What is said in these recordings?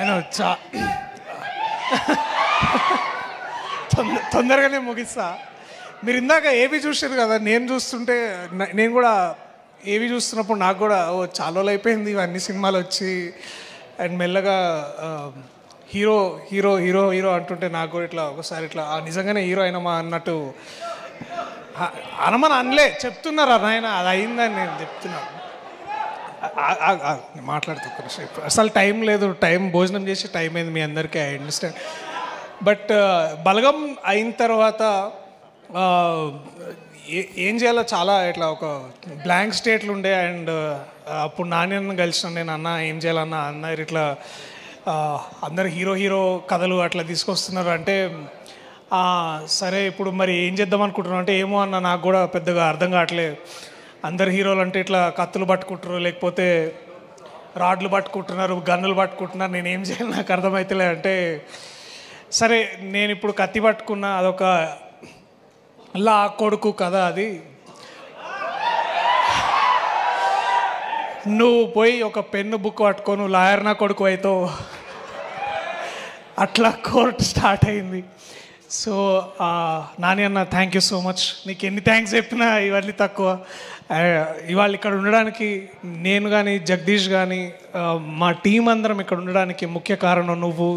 నేను తొందరగానే ముగిస్తా. మీరు ఇందాక ఏవి చూసారు కదా, నేను చూస్తుంటే నేను కూడా ఏవి చూస్తున్నప్పుడు నాకు కూడా చాలా రోజులు అయిపోయింది ఇవన్నీ సినిమాలు వచ్చి. అండ్ మెల్లగా హీరో హీరో హీరో హీరో అంటుంటే నాకు కూడా ఇట్లా ఒకసారి ఇట్లా నిజంగానే హీరో అయినమా అన్నట్టు అనమని అనలే, చెప్తున్నారా నాయన అది అయిందని నేను చెప్తున్నాను. మాట్లాడుతూ అసలు టైం లేదు, టైం భోజనం చేసి టైం అయింది మీ అందరికీ, ఐ అండర్స్టాండ్. బట్ బలగం అయిన తర్వాత ఏం చేయాలో చాలా ఇట్లా ఒక బ్లాంక్ స్టేట్లు ఉండే. అండ్ అప్పుడు నాని కలిసిన నేను, అన్న ఏం చేయాలన్నా అన్నారు ఇట్లా అందరు హీరో హీరో కథలు అట్లా తీసుకొస్తున్నారు అంటే, సరే ఇప్పుడు మరి ఏం చేద్దాం అనుకుంటున్నాం అంటే, ఏమో అన్న నాకు కూడా పెద్దగా అర్థం కావట్లేదు. అందరు హీరోలు అంటే ఇట్లా కత్తులు పట్టుకుంటున్నారు, లేకపోతే రాడ్లు పట్టుకుంటున్నారు, గన్నులు పట్టుకుంటున్నారు, నేనేం చేయాలి నాకు అర్థమవుతలే అంటే, సరే నేను ఇప్పుడు కత్తి పట్టుకున్నా, అదొక లా కొడుకు కథ, అది నువ్వు పోయి ఒక పెన్ను బుక్ పట్టుకో, నువ్వు లాయర్ నా కొడుకు అవుతావు, అట్లా కోర్టు స్టార్ట్ అయింది. సో నాని అన్న థ్యాంక్ యూ సో మచ్, నీకు ఎన్ని థ్యాంక్స్ చెప్పినా ఇవన్నీ తక్కువ. ఇవాళ ఇక్కడ ఉండడానికి నేను కానీ జగదీష్ కానీ మా టీం అందరం ఇక్కడ ఉండడానికి ముఖ్య కారణం నువ్వు,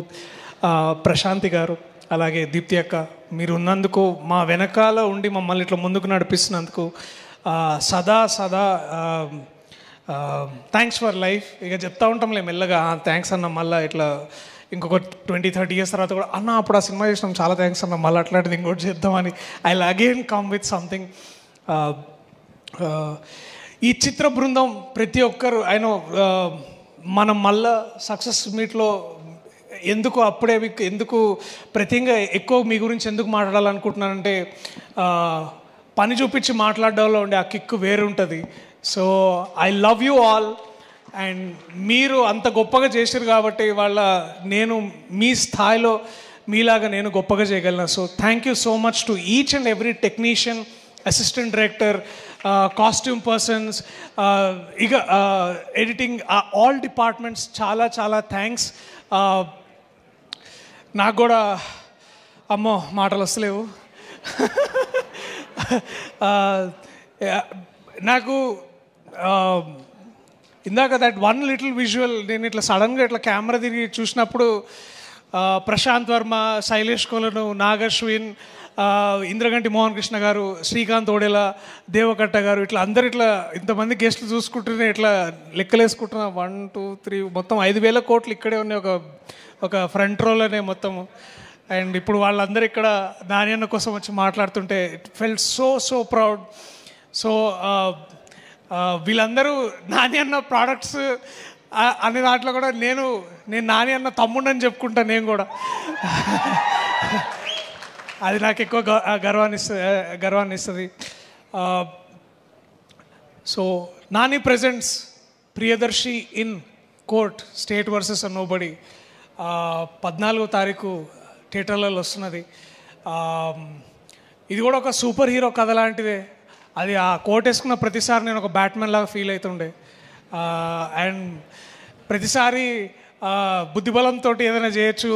ప్రశాంతి గారు, అలాగే దీప్తి అక్క. మీరు ఉన్నందుకు, మా వెనకాల ఉండి మమ్మల్ని ఇట్లా ముందుకు నడిపిస్తున్నందుకు సదా థ్యాంక్స్ ఫర్ లైఫ్. ఇక చెప్తా ఉంటాంలే మెల్లగా థ్యాంక్స్ అన్న, మళ్ళీ ఇట్లా ఇంకొక 20-30 years తర్వాత కూడా అన్న అప్పుడు ఆ సినిమా చేసినాం చాలా థ్యాంక్స్ అన్న, మళ్ళీ అట్లాంటిది ఇంకోటి చేద్దామని I will again come with something. ఈ చిత్ర బృందం ప్రతి ఒక్కరు ఆయన మనం మళ్ళా సక్సెస్ మీట్లో ఎందుకు అప్పుడే ఎందుకు ప్రతిగా ఎక్కువ మీ గురించి ఎందుకు మాట్లాడాలనుకుంటున్నానంటే, పని చూపించి మాట్లాడడంలో ఉండే ఆ కిక్కు వేరు ఉంటుంది. So I love you all. And మీరు అంత గొప్పగా చేశారు కాబట్టి వాళ్ళ నేను మీ స్థాయిలో మీలాగా నేను గొప్పగా చేయగలను. So thank you so much to each and every technician, assistant director, costume persons, ఇక ఎడిటింగ్, ఆల్ డిపార్ట్మెంట్స్ చాలా చాలా థ్యాంక్స్. నాకు కూడా అమ్మో మాటలు వస్తలేవు. నాకు ఇందాక దట్ వన్ లిటిల్ విజువల్ నేను ఇట్లా సడన్గా ఇట్లా కెమెరా తిరిగి చూసినప్పుడు ప్రశాంత్ వర్మ, శైలేష్ కొలను, నాగశ్విన్, ఇంద్రగంటి మోహన్ కృష్ణ గారు, శ్రీకాంత్ ఓడేలా, దేవకట్ట గారు, ఇట్లా అందరు ఇట్లా ఇంతమంది గెస్టులు చూసుకుంటూనే ఇట్లా లెక్కలేసుకుంటున్నా 1, 2, 3 మొత్తం 5,000 కోట్లు ఇక్కడే ఉన్నాయి ఒక ఫ్రంట్ రోలోనే మొత్తము. అండ్ ఇప్పుడు వాళ్ళందరూ ఇక్కడ నాని అన్న కోసం వచ్చి మాట్లాడుతుంటే it felt so proud. So వీళ్ళందరూ నాని అన్న ప్రోడక్ట్స్ అనే దాంట్లో కూడా నేను నాని అన్న తమ్ముడని చెప్పుకుంటా నేను కూడా. అది నాకు ఎక్కువ గర్వాన్ని ఇస్తుంది. So Nani presents Priyadarshi in court, state versus nobody, 14వ తారీఖు థియేటర్లలో వస్తున్నది. ఇది కూడా ఒక సూపర్ హీరో కథ లాంటిదే. అది ఆ కోట్ వేసుకున్న ప్రతిసారి నేను ఒక బ్యాట్మెన్ లాగా ఫీల్ అవుతుండే. అండ్ ప్రతిసారి బుద్ధిబలంతో ఏదైనా చేయొచ్చు.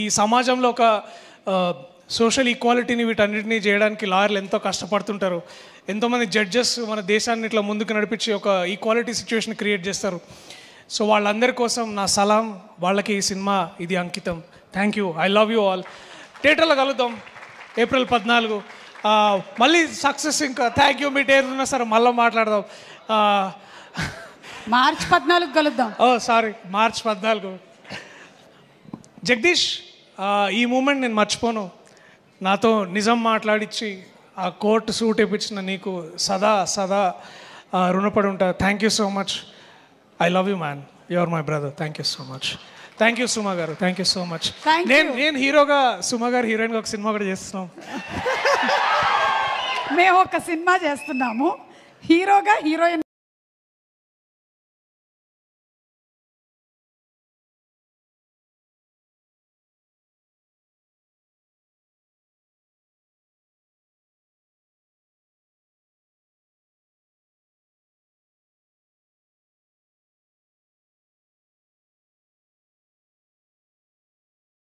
ఈ సమాజంలో ఒక సోషల్ ఈక్వాలిటీని వీటన్నిటినీ చేయడానికి లాయర్లు ఎంతో కష్టపడుతుంటారు. ఎంతోమంది జడ్జెస్ మన దేశాన్ని ఇట్లా ముందుకు నడిపించి ఒక ఈక్వాలిటీ సిచ్యువేషన్ క్రియేట్ చేస్తారు. సో వాళ్ళందరి కోసం నా సలాం, వాళ్ళకి ఈ సినిమా ఇది అంకితం. Thank you, I love you all. థియేటర్లో కలుద్దాం April 14. మళ్ళీ సక్సెస్. ఇంకా థ్యాంక్ యూ. మీ టేర్ ఉన్నా సరే మళ్ళీ మాట్లాడదాం. March 14 కలుద్దాం. Sorry, March 14. జగదీష్, ఈ మూమెంట్ నేను మర్చిపోను. నాతో నిజం మాట్లాడించి ఆ కోర్టు సూట్ వేయించిన నీకు సదా రుణపడి ఉంటా. Thank you so much. I love you man, you are my brother. Thank you so much. Thank you Suma garu, thank you so much. నేను హీరోగా, సుమ గారు హీరోయిన్గా ఒక సినిమా కూడా చేస్తున్నాం. మేము ఒక సినిమా చేస్తున్నాము, హీరోగా హీరోయిన్